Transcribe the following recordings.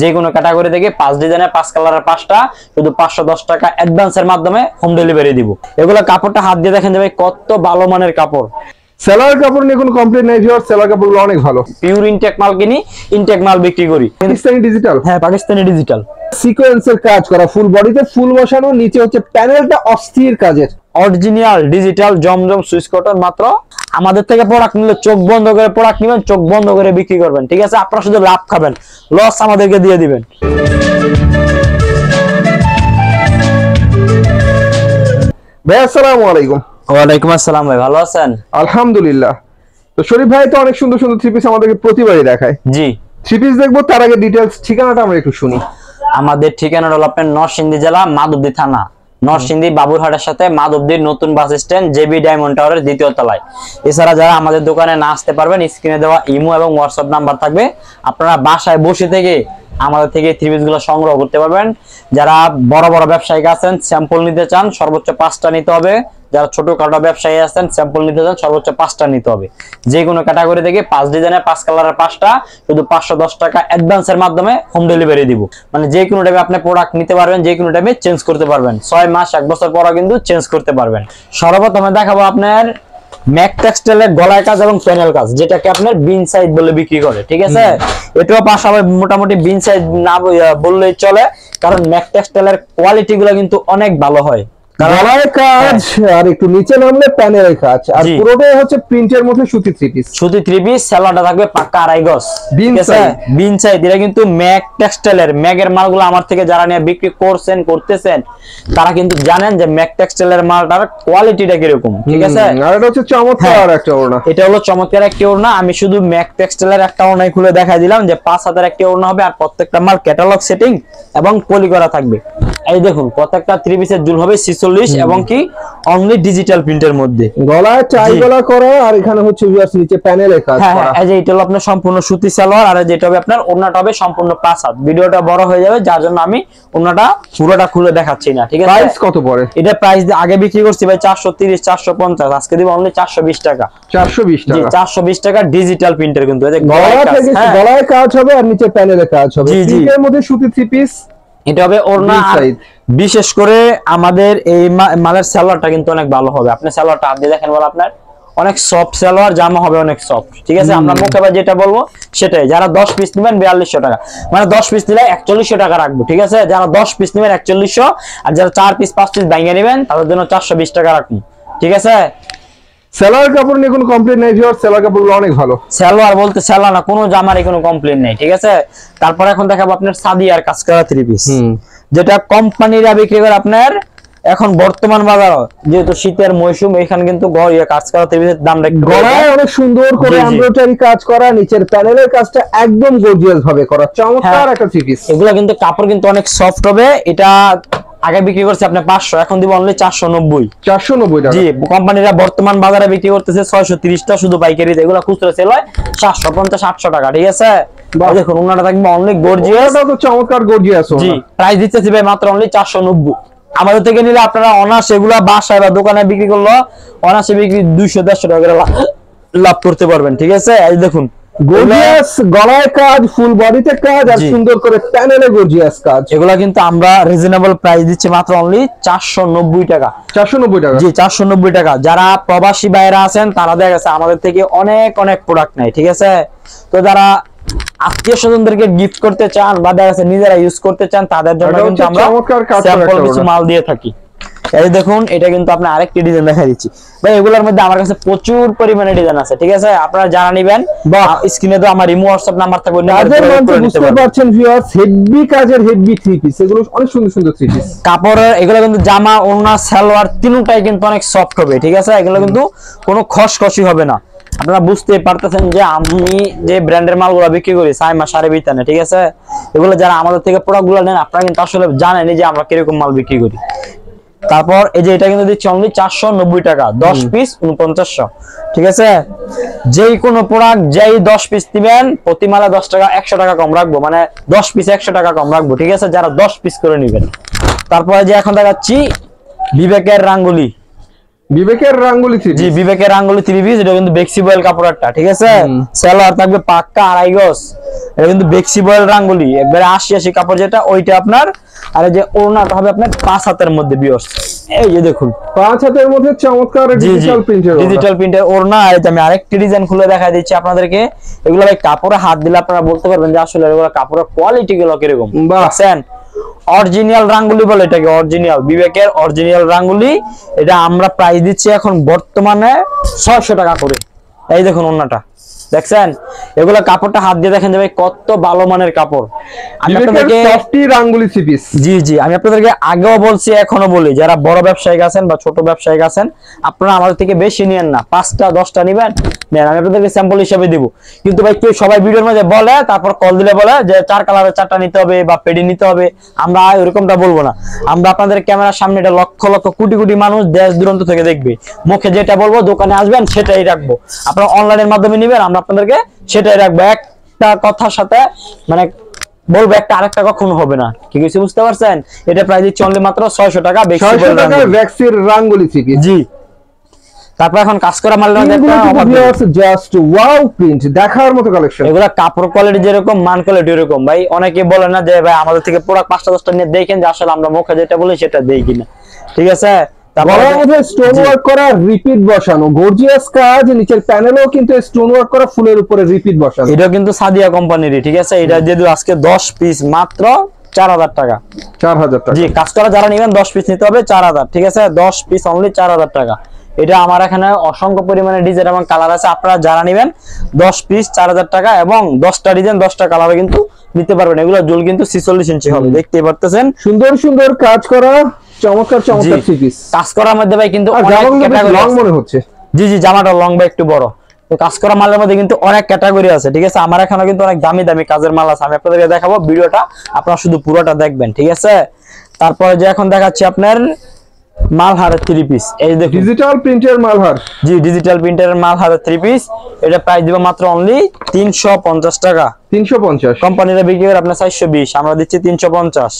যে কোনো ক্যাটাগরি থেকে 5 ডিজাইনের 5 কালারের 5টা শুধু 510 টাকা অ্যাডভান্সের মাধ্যমে হোম ডেলিভারি দিব। এগুলো কাপড়টা হাত দিয়ে দেখেন যাবে কত ভালো মানের কাপড়। সেলার কাপড় নিয়ে কোনো কমপ্লেইন নাই ভিউয়ার, সেলার কাপড়গুলো অনেক ভালো। পিওর ইনটেক মাল কিনি, ইনটেক মাল বিক্রি করি। পাকিস্তানি ডিজিটাল, হ্যাঁ পাকিস্তানি ডিজিটাল সিকোয়েন্সের কাজ করা, ফুল বডিতে ফুল বসানো, নিচে হচ্ছে প্যানেলটা অস্থির কাজের, অরিজিনাল ডিজিটাল জমজম সুইস কটন। মাত্র আমাদের থেকে প্রোডাক্ট নিলে চোখ বন্ধ করে প্রোডাক্ট নেবেন, চোখ বন্ধ করে বিক্রি করবেন, ঠিক আছে? আপনারা শুধু লাভ খাবেন, লস আমাদেরকে দিয়ে দিবেন। ভাই আসসালামু আলাইকুম। ওয়ালাইকুম আসসালাম ভাই, ভালো আছেন? আলহামদুলিল্লাহ। তো শরীফ ভাই তো অনেক সুন্দর সুন্দর থ্রি পিস আমাদেরকে প্রতিবারই দেখায়। জি, থ্রি পিস দেখবো তার আগে ডিটেইলস ঠিকানাটা আমরা একটু শুনি। আমাদের ঠিকানা হলো আপনার নরসিংদী জেলা মাধবদী থানা, নরসিংদী বাবুরহাটের সাথে মাধবদীর নতুন বাস স্ট্যান্ড জেবি ডায়মন্ড টাওয়ারের দ্বিতীয় তলায়। এছাড়া যারা আমাদের দোকানে না আসতে পারবেন, স্ক্রিনে দেওয়া ইমো এবং হোয়াটসঅ্যাপ নাম্বার থাকবে, আপনারা বাসায় বসে থেকে আমাদের থেকে থ্রি পিস গুলো সংগ্রহ করতে পারবেন। যারা বড় বড় ব্যবসায়িক আছেন, স্যাম্পল নিতে চান, সর্বোচ্চ 5টা নিতে হবে। যারা ছোটখাটো ব্যবসায়ী আছেন, স্যাম্পল নিতে চান, সর্বোচ্চ 5টা নিতে হবে। যে কোনো ক্যাটাগরি থেকে 5 ডিজাইনের 5 কালারের 5টা শুধু 510 টাকা অ্যাডভান্সের মাধ্যমে হোম ডেলিভারি দিব। মানে যে কোনো টাইমে আপনি প্রোডাক্ট নিতে পারবেন, যে কোনো টাইমে চেঞ্জ করতে পারবেন। 6 মাস 1 বছর পরও কিন্তু চেঞ্জ করতে পারবেন। সর্বপ্রথমে দেখাবো আপনার ম্যাক টেক্সটাইলের গলায় কাজ এবং প্যানেল কাজ, যেটাকে আপনার বিন সাইড বলে বিক্রি করে, ঠিক আছে? এটাও পাশাপাশি মোটামুটি বিন সাইড না বললেই চলে, কারণ ম্যাক টেক্সটাইলের কোয়ালিটি গুলো কিন্তু অনেক ভালো হয়। গলায় কাজ আর একটু নিচে নামলে প্যানেলের কাজ, আর পুরোটাই হচ্ছে প্রিন্টের মধ্যে সুতি থ্রি পিস। সুতি থ্রি পিস, সেলারটা থাকবে পাক্কা 2.5 গজ, ঠিক আছে? বিন সাইড। এটা কিন্তু ম্যাক টেক্সটাইলের, ম্যাগের মালগুলো আমার থেকে যারা নিয়ে বিক্রি করছেন করতেছেন তারা কিন্তু জানেন যে ম্যাক টেক্সটাইলের মালটার কোয়ালিটিটা কিরকম, ঠিক আছে? আর এটা হচ্ছে চমৎকার একটা ওড়না। এটা হলো চমৎকার একটা ওড়না। আমি শুধু ম্যাক টেক্সটাইলের একটা ওড়নাই খুলে দেখাই দিলাম যে 5 হাজার একটা ওড়না হবে, আর প্রত্যেকটা মাল ক্যাটালগ সেটিং এবং পলি করা থাকবে। এই দেখুন প্রত্যেকটা থ্রি পিসের জুল হবে 46 এবং কি অনলি ডিজিটাল প্রিন্টের মধ্যে। গলায় টাই গলা করা, আর এখানে হচ্ছে ভিউয়ার্স নিচে প্যানেলের কাজ করা। এই যে এটা হলো আপনার সম্পূর্ণ সুতি সালোয়ার, আর যেটা হবে আপনার ওড়নাটা হবে সম্পূর্ণ 5 হাত। ভিডিওটা বড় হয়ে যাবে, যার জন্য আমি ওড়নাটা পুরোটা খুলে দেখাচ্ছি না, ঠিক আছে? প্রাইস কত পড়ে? এটা প্রাইস আগে বিক্রি করছি ভাই 430 450, আজকে দিব অনলি 420 টাকা। 420 টাকা? জি 420 টাকা ডিজিটাল প্রিন্টের কিন্তু। এই যে গলায় কাজ হবে আর নিচে প্যানেলের কাজ হবে। প্রিন্টের মধ্যে সুতি থ্রি পিস, এটা হবে ওড়না। বিশেষ করে আমাদের এই মালের সালোয়ারটা কিন্তু অনেক ভালো হবে। আপনি সালোয়ারটা হাত দিয়ে দেখেন, বল আপনার অনেক সফট সালোয়ার, জামা হবে অনেক সফট, ঠিক আছে? আমরা মুখে যেটা বলবো সেটাই। যারা 10 পিস নেবেন 4200 টাকা, মানে 10 পিস নিলে 4100 টাকা রাখবো, ঠিক আছে? যারা 10 পিস নেবেন 4100, আর যারা 4 পিস 5 পিস ভাঙিয়ে নেবেন তাদের জন্য 420 টাকা রাখবো, ঠিক আছে? সেলার কাপড় নিয়ে কোনো কমপ্লেইন নাই ভিউয়ার, সেলার কাপড়গুলো অনেক ভালো। সালোয়ার বলতে সালোয়ার না, কোনো জামারই কোনো কমপ্লেইন নেই, ঠিক আছে? তারপর এখন দেখাবো আপনার সাদিয়ার কাজ করা থ্রি পিস, যেটা কোম্পানিরা বিক্রি করে আপনার এখন বর্তমান বাজার, যেহেতু শীতের মৌসুম, এখানে কিন্তু কাজ করা থ্রি পিসের দামটা একটু গলায় অনেক সুন্দর করে এমব্রয়ডারি কাজ করা, নিচের প্যানেলের কাজটা একদম গর্জিয়াস ভাবে করা, চমৎকার একটা থ্রি পিস। এগুলা কিন্তু কাপড় কিন্তু অনেক সফট হবে। এটা আগে বিক্রি করছে আপনি 500, এখন দিব অনলি 490। 490 টাকা? জি, কোম্পানিরা বর্তমান বাজারে বিক্রি করতেছে 630 টা শুধু পাইকারিতে। এগুলা খুচরা সেল হয় 750 800 টাকা, ঠিক আছে? দেখুন ওনাটা থাকবে অনলি গর্জিয়াস, এটা তো চমৎকার গর্জিয়াস। জি, প্রাইস দিতেছি ভাই মাত্র অনলি 490। আমাদের থেকে নিলে আপনারা অনার্স এগুলা বাসায় বা দোকানে বিক্রি করলো অনার্সে বিক্রি 200-150 টাকা করে লাভ করতে পারবেন, ঠিক আছে? এই দেখুন গর্জিয়াস গলায় কাজ, ফুল বডিতে কাজ, আর সুন্দর করে প্যানেলে গর্জিয়াস কাজ। এগুলা কিন্তু আমরা রিজনেবল প্রাইস দিচ্ছি মাত্র অনলি 490 টাকা। 490 টাকা? জি 490 টাকা। যারা প্রবাসী বাইরে আছেন তারা দেখা গেছে আমাদের থেকে অনেক অনেক প্রোডাক্ট নেয়, ঠিক আছে? তো যারা আত্মীয় স্বজনদেরকে গিফট করতে চান বা দেখা গেছে নিজেরা ইউজ করতে চান, তাদের জন্য কিন্তু আমরা স্যাম্পল কিছু মাল দিয়ে থাকি। এই দেখুন এটা কিন্তু আপনি আরেকটি ডিজাইন দেখাই দিচ্ছি ভাই। এগুলোর মধ্যে আমার কাছে প্রচুর পরিমাণে ডিজাইন আছে, ঠিক আছে? আপনারা জানা নেবেন, বা স্ক্রিনে তো আমার ইমো হোয়াটসঅ্যাপ নাম্বার থাকবে, বুঝতে পারছেন ভিউয়ার্স, হেভি কাজের হেভি থ্রি পিস, এগুলো অনেক সুন্দর সুন্দর থ্রি পিস। কাপড়ের এগুলো কিন্তু জামা, ওড়না, সালোয়ার তিনটাই কিন্তু অনেক সফট হবে, ঠিক আছে? এগুলো কিন্তু কোনো খসখসি হবে না। আপনারা বুঝতে পারতেছেন যে আমি যে ব্র্যান্ডের মালগুলো বিক্রি করি 6 মাস সাড়ে বিতানে, ঠিক আছে? এগুলো যারা আমাদের থেকে প্রোডাক্টগুলো নেন আপনারা কিন্তু আসলে জানেন যে আমরা কিরকম মাল বিক্রি করি। তারপর এই যে এটা কিন্তু দিচ্ছি অনলি 490 টাকা, 10 পিস 4900, ঠিক আছে? যেই কোনো প্রোডাক্ট যেই 10 পিস দিবেন প্রতি মালে 10 টাকা 100 টাকা কম রাখবো, মানে 10 পিস 100 টাকা কম রাখবো, ঠিক আছে? যারা 10 পিস করে নেবেন। তারপরে যে এখন দেখাচ্ছি বিবেকের রাঙ্গুলি, বিবেকের রাঙ্গুলি থ্রি জি বিবেকের রাঙ্গুলি 3 পিস, এটা কিন্তু বেক্সিবয়েল কাপড়টা, ঠিক আছে। সেলোয়ার থাকবে পাক্কা 2.5 গজ, এটা কিন্তু বেক্সিবয়েল রাঙ্গুলি একবারে 80 কাপড় যেটা ওইটা আপনার। আর এই যে ওড়নাটা হবে আপনার 5 হাতের মধ্যে ভিউয়ার্স, এই যে দেখুন 5 হাতের মধ্যে চমৎকার ডিজিটাল প্রিন্টের ডিজিটাল প্রিন্টের ওড়না। আর আমি আরেকটি ডিজাইন খুলে দেখা দিচ্ছি আপনাদেরকে। এগুলো ভাই কাপড়ে হাত দিলে আপনারা বলতে পারবেন যে আসলে এগুলো কাপড়ের কোয়ালিটি গুলো কিরকম। দেখছেন অরিজিনাল রাঙ্গুলি বলে এটাকে, অরিজিনাল বিবেকের অরিজিনাল রাঙ্গুলি। এটা আমরা প্রাইস দিচ্ছি এখন বর্তমানে 600 টাকা করে। এই দেখুন ওড়নাটা দেখছেন, এগুলা কাপড়টা হাত দিয়ে দেখেন যে ভাই কত ভালো মানের কাপড়। আমি আপনাদেরকে সফটি রাঙ্গুলি থ্রি পিস, জি জি আমি আপনাদেরকে আগেও বলছি এখনো বলি, যারা বড় ব্যবসায়ী আছেন বা ছোট ব্যবসায়ী আছেন আপনারা আমাদের থেকে বেশি নিয়েন না, 5টা 10টা নিবেন নেন, আমি আপনাদেরকে স্যাম্পল হিসেবে দিব। কিন্তু ভাই কেউ সবাই ভিডিওর মধ্যে বলে, তারপর কল দিলে বলে যে 4 কালারের 4টা নিতে হবে বা পেডি নিতে হবে, আমরা এরকমটা বলবো না। আমরা আপনাদের ক্যামেরার সামনে এটা লক্ষ লক্ষ কোটি কোটি মানুষ দেশ দূরান্ত থেকে দেখবে, মুখে যেটা বলবো দোকানে আসবেন সেটাই রাখবো, আপনারা অনলাইনের মাধ্যমে নিবেন আমরা আপনাদেরকে সেটাই রাখবো। একটা কথার সাথে মানে বলবো একটা আরেকটা কখনো হবে না, কি কিছু বুঝতে পারছেন। এটা প্রাইস দিচ্ছি অনলি মাত্র 600 টাকা, 600 টাকা ভ্যাক্সির রাঙ্গুলি থ্রি পিস। জি তারপর এখন কাজ করা মাল জাস্ট ওয়াও প্রিন্ট, দেখার মতো কালেকশন। এগুলা কাপড় কোয়ালিটি যেরকম মান কোয়ালিটি এরকম। ভাই অনেকে বলে না যে ভাই আমাদের থেকে প্রোডাক্ট 5টা 10টা নিয়ে দেখেন যে আসলে আমরা মুখে যেটা বলি সেটা দেই কিনা, ঠিক আছে। গলার মধ্যে স্টোন ওয়ার্ক করা, রিপিট বসানো, গর্জিয়াস কাজ, নিচের প্যানেলেও কিন্তু স্টোন ওয়ার্ক করা, ফুলের উপরে রিপিট বসানো। এটা কিন্তু সাদিয়া কোম্পানিরই, ঠিক আছে। এটা দিয়ে দিও আজকে 10 পিস মাত্র 4000 টাকা। 4000 টাকা। জি কাজ করা যারা নেবেন 10 পিস নিতে হবে 4000, ঠিক আছে। 10 পিস অনলি 4000 টাকা। এটা আমার এখানে অসংখ্য পরিমাণে ডিজাইন এবং কালার আছে, আপনারা যারা নেবেন 10 পিস 4000 টাকা এবং 10টা ডিজাইন 10টা কালারে কিন্তু নিতে পারবেন। এগুলো জুল কিন্তু 46 ইঞ্চি হবে, দেখতেই পারতেছেন। সুন্দর সুন্দর কাজ করা, চমৎকার চমৎকার থ্রি পিস। কাজ করার মধ্যে ভাই কিন্তু অনেক ক্যাটাগরি লং মনে হচ্ছে। জি জি জামাটা লং বা একটু বড়। তো কাজ করা মালের মধ্যে কিন্তু অনেক ক্যাটাগরি আছে, ঠিক আছে। আমার এখানে কিন্তু অনেক দামি দামি কাজের মাল আছে, আমি আপনাদেরকে দেখাবো, ভিডিওটা আপনারা শুধু পুরোটা দেখবেন, ঠিক আছে। তারপরে যে এখন দেখাচ্ছি আপনার মালহারের 3 পিস, এই দেখুন ডিজিটাল প্রিন্টের মালহার। জি ডিজিটাল প্রিন্টের মালহারের 3 পিস। এটা প্রাইস দিব মাত্র অনলি 350 টাকা। 350, কোম্পানিরা বিক্রি করে আপনার 420, আমরা দিচ্ছি 350।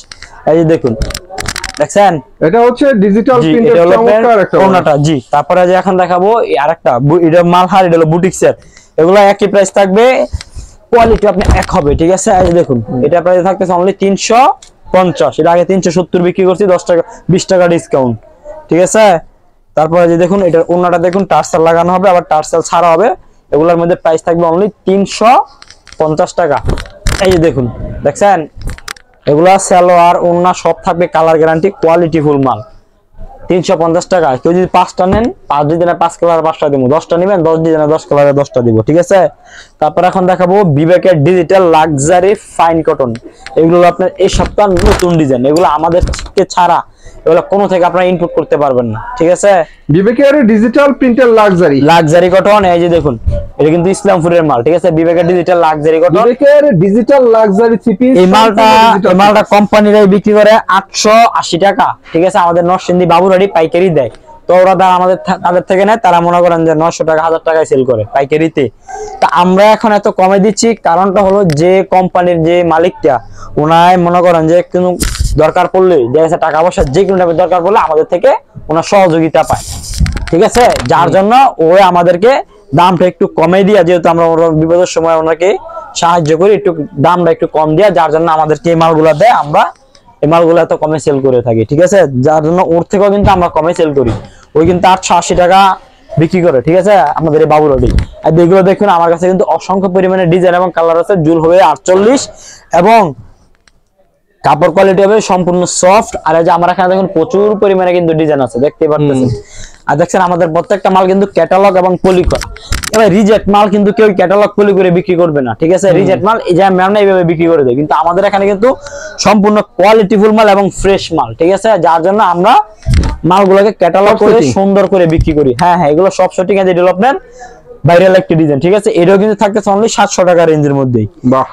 এই যে দেখুন দেখছেন, এটা হচ্ছে ডিজিটাল প্রিন্টের চমৎকার একটা ওড়নাটা। জি তারপরে যে এখন দেখাবো আরেকটা, এটা মালহার, এটা হলো বুটিক্সের। এগুলো একই প্রাইস থাকবে, কোয়ালিটি আপনি এক হবে, ঠিক আছে। এই যে দেখুন এটা প্রাইস থাকতেছে অনলি 350, এটা আগে 370 বিক্রি করছি, 10 টাকা 20 টাকা ডিসকাউন্ট, ঠিক আছে। তারপরে যে দেখুন এটার ওড়নাটা দেখুন, টার্সেল লাগানো হবে আবার টার্সেল ছাড়া হবে। এগুলোর মধ্যে প্রাইস থাকবে অনলি 350 টাকা। এই যে দেখুন দেখছেন, এগুলা সালোয়ার ওড়না সব থাকবে কালার গ্যারান্টি, কোয়ালিটি ফুল মাল। 350 টাকা। কেউ যদি 5টা নেন, 5 ডিজাইনের 5 কালার 5টা দিব, 10টা নেবেন 10 ডিজাইনের 10 কালারে 10টা দিব, ঠিক আছে। তারপর এখন দেখাবো বিবেকের ডিজিটাল লাক্সারি ফাইন কটন। এগুলো আপনার এই সপ্তাহ নতুন ডিজাইন, এগুলো আমাদের থেকে ছাড়া, এগুলো কোনো থেকে আপনারা ইনপুট করতে পারবেন না, ঠিক আছে। বিবেকের ডিজিটাল প্রিন্টের লাক্সারি কটন, এই যে দেখুন এটা কিন্তু ইসলামপুরের মাল, ঠিক আছে। বিবেকের ডিজিটাল লাক্সারি কটন, বিবেকের ডিজিটাল লাক্সারি থ্রি পিস। এই মালটা কোম্পানিরাই বিক্রি করে 880 টাকা, ঠিক আছে। আমাদের নরসিংদী বাবুরাড়ি পাইকারি দেয়, তো ওরা তাদের থেকে নেয়, তারা মনে করেন যে 900 টাকা 1000 টাকায় সেল করে পাইকারিতে। তা আমরা এখন এত কমে দিচ্ছি, কারণটা হলো যে কোম্পানির যে মালিকটা ওনায় মনে করেন যে কোনো দরকার পড়লে, যে টাকা পয়সা যে কোনো টাইপের দরকার পড়লে আমাদের থেকে ওনার সহযোগিতা পায়, ঠিক আছে। যার জন্য ও আমাদেরকে দামটা একটু কমে দিয়া, যেহেতু আমরা বিপদের সময় ওনাকে সাহায্য করি, একটু দামটা একটু কম দিয়া, যার জন্য আমাদেরকে এই মালগুলো দেয়, আমরা এই মালগুলো এত কমে সেল করে থাকি, ঠিক আছে। যার জন্য ওর থেকেও কিন্তু আমরা কমে সেল করি, ওই কিন্তু 880 টাকা বিক্রি করে, ঠিক আছে, আমাদের এই বাবুরাড়ি। আর এগুলো দেখুন আমার কাছে কিন্তু অসংখ্য পরিমাণে ডিজাইন এবং কালার আছে। জুল হবে 48 এবং কাপড় কোয়ালিটি হবে সম্পূর্ণ সফট। আর এই যে আমার এখানে দেখুন প্রচুর পরিমাণে কিন্তু ডিজাইন আছে, দেখতে পাচ্ছেন। আর দেখছেন আমাদের প্রত্যেকটা মাল কিন্তু ক্যাটালগ এবং পলি করা। এবার রিজেক্ট মাল কিন্তু কেউ ক্যাটালগ পলি করে বিক্রি করবে না, ঠিক আছে। রিজেক্ট মাল এই যে আমরা এইভাবে বিক্রি করে দেয়, কিন্তু আমাদের এখানে কিন্তু সম্পূর্ণ কোয়ালিটিফুল মাল এবং ফ্রেশ মাল, ঠিক আছে। যার জন্য আমরা মালগুলোকে ক্যাটালগ করে সুন্দর করে বিক্রি করি। হ্যাঁ হ্যাঁ এগুলো সব শুটিং এর ডেভেলপমেন্ট ভাইরাল একটি ডিজাইন, ঠিক আছে। এটাও কিন্তু থাকতেছে অনলি 700 টাকা রেঞ্জের মধ্যেই। বাহ,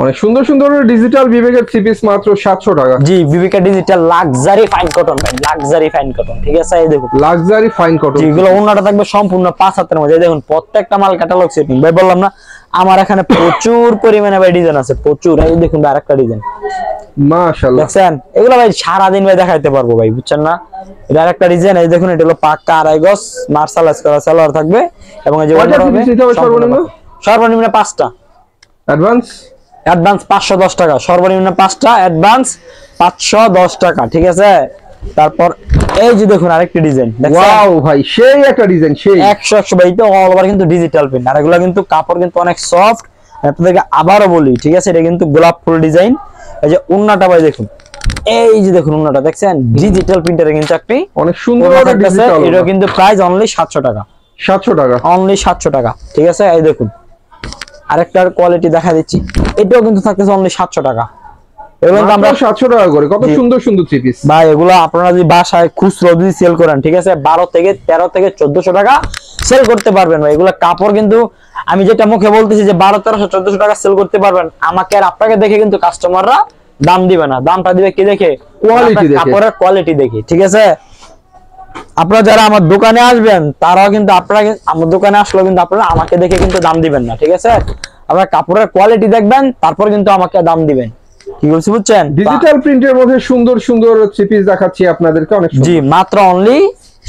অনেক সুন্দর সুন্দর ডিজিটাল বিবেকের থ্রি পিস মাত্র 700 টাকা। জি বিবেকের digital luxury fine cotton, luxury fine cotton, ঠিক আছে। এই দেখুন লাক্সারি ফাইন কটন, যেগুলো ওনাটা থাকবে সম্পূর্ণ 5 হাতের মধ্যে। দেখুন প্রত্যেকটা মাল ক্যাটালগ সেটিং, ভাই বললাম না আমার এখানে প্রচুর পরিমাণে ভাই ডিজাইন আছে, প্রচুর। এই দেখুন ভাই আরেকটা ডিজাইন, মাশাআল্লাহ দেখছেন? এগুলো ভাই সারাদিন ভাই দেখাইতে পারবো ভাই, বুঝছেন না? এটা আরেকটা ডিজাইন, এই দেখুন এটা হলো পাক্কা 2.5 গজ মার্শালাইজ করা সালোয়ার থাকবে, এবং এই যে কয়টা পিস নিতে হবে সর্বনিম্ন? সর্বনিম্ন 5টা, অ্যাডভান্স অ্যাডভান্স 510 টাকা, সর্বনিম্ন 5টা, অ্যাডভান্স 510 টাকা, ঠিক আছে? তারপর এই যে দেখুন আরেকটা ডিজাইন, ওয়াও ভাই সেই একটা ডিজাইন, সেই 100 ভাই, তো অল ওভার কিন্তু ডিজিটাল প্রিন্ট, আর এগুলো কিন্তু কাপড় কিন্তু অনেক সফট। আপনাদেরকে আবারও বলি, ঠিক আছে, এটা কিন্তু গোলাপ ফুল ডিজাইন। এই যে ওন্নাটা ভাই দেখুন, এই যে দেখুন ওন্নাটা দেখছেন, ডিজিটাল প্রিন্টারে কিন্তু আপনি অনেক সুন্দর ওন্না একটা থাকতেছে। ডিজিটাল, এটা কিন্তু প্রাইস অনলি 700 টাকা, 700 টাকা, অনলি 700 টাকা, ঠিক আছে? এই দেখুন আরেকটার কোয়ালিটি দেখা দিচ্ছি, এটাও কিন্তু থাকতেছে অনলি 700 টাকা। এগুলো কিন্তু আমরা 700 টাকা করে, কত সুন্দর সুন্দর থ্রি পিস ভাই, এগুলো আপনারা যদি বাসায় খুচরো যদি সেল করেন, ঠিক আছে, 13 থেকে 1400 টাকা সেল করতে পারবেন ভাই। এগুলো কাপড় কিন্তু আমি যেটা মুখে বলতেছি যে 1200, 1300, 1400 টাকা সেল করতে পারবেন, আমাকে আর আপনাকে দেখে কিন্তু কাস্টমাররা দাম দিবে না, দামটা দিবে কি দেখে? কোয়ালিটি দেখে, কাপড়ের কোয়ালিটি দেখে, ঠিক আছে? আপনারা যারা আমার দোকানে আসবেন, তারাও কিন্তু আপনারা আমার দোকানে আসলেও কিন্তু আপনারা আমাকে দেখে কিন্তু দাম দিবেন না, ঠিক আছে? আপনারা কাপড়ের কোয়ালিটি দেখবেন, তারপর কিন্তু আমাকে দাম দিবেন। কি বলছি বুঝছেন? ডিজিটাল প্রিন্টের মধ্যে সুন্দর সুন্দর থ্রি পিস দেখাচ্ছি আপনাদেরকে, অনেক জি, মাত্র অনলি